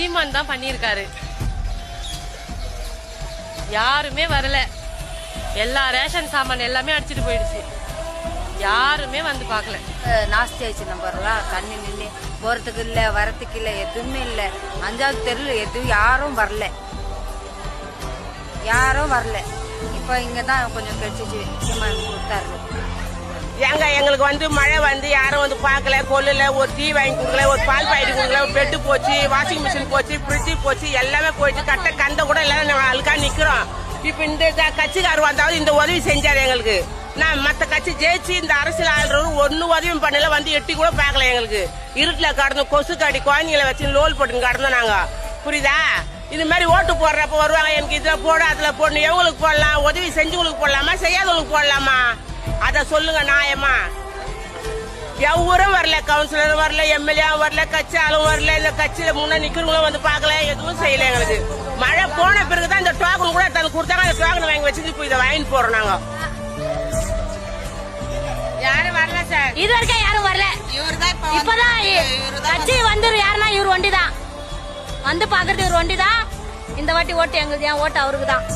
சீமான் தான் பண்ணியிருக்காரு. யாருமே வரல. எல்லா ரேஷன் சாமான் எல்லாமே அடிச்சிட்டு போயிடுச்சு. யாருமே வந்து பார்க்கல. நாஸ்தி ஆயிடுச்சு. நம்பர்லாம் தண்ணி நின்று போறதுக்கு இல்லை, வரத்துக்கு இல்லை, எதுவுமே இல்லை. 5வது தெருவில் எதுவும் யாரும் வரல. இப்போ இங்கே தான் கொஞ்சம் கிடைச்சிச்சு. சீமான் கொடுத்தாரு. எங்களுக்கு வந்து மழை வந்து யாரும் வந்து பார்க்கல, கொள்ளல, ஒரு டீ வாங்கி கொடுக்கல, ஒரு பால் பாக்கெட் கொடுக்கல, ஒரு பெட்டு போச்சு, வாஷிங் மிஷின் போச்சு, ஃப்ரிட்ஜு போச்சு, எல்லாமே போயிட்டு கட்ட கந்த கூட எல்லாரும் நாங்கள் அழுக்கா நிக்கிறோம். இப்ப இந்த கட்சிக்காரர் வந்தாவது இந்த உதவி செஞ்சாரு எங்களுக்கு. நான் மத்த கட்சி ஜெயிச்சு இந்த அரசியல் ஆள்றவரும் ஒன்னும் உதவியும் பண்ணல, வந்து எட்டி கூட பார்க்கல. எங்களுக்கு இருட்டுல கடந்து கொசு காடி குழந்தைங்களை வச்சு லோல் போட்டு கடந்தோம் நாங்க. புரியுதா? இது மாதிரி ஓட்டு போடுறப்ப வருவாங்க, எனக்கு இதுல போட அதுல போடணும், எவங்களுக்கு போடலாம், உதவி செஞ்சவங்களுக்கு போடலாமா, செய்யாதவங்களுக்கு போடலாமா, அத சொல்லுங்க நியாயமா. எவரும் வரல, கவுன்சிலரும் வரல, எம்எல்ஏவும் வரல, கட்சி ஆளும் வரல, இந்த கட்சியில முன்ன நிக்கிறவங்களும் வந்து பார்க்கல, எதுவும் செய்யல. எங்களுக்கு மழை போன பிறகுதான் இந்த டோக்கன் கூட தந்து கொடுத்தாங்க. அந்த டோக்கன் வாங்கி வச்சுட்டு போய் இதை வாங்கிட்டு போறோம் நாங்க. யாரும் வரல சார், இது வரைக்கும் யாரும் வரல. இப்பதான் கட்சி வந்து யாருன்னா இவர் ஒண்டிதான் வந்து பாக்குறது. இவர் ஒண்டிதான் இந்த வாட்டி ஓட்டு எங்களுக்கு, என் ஓட்டு அவருக்கு தான்.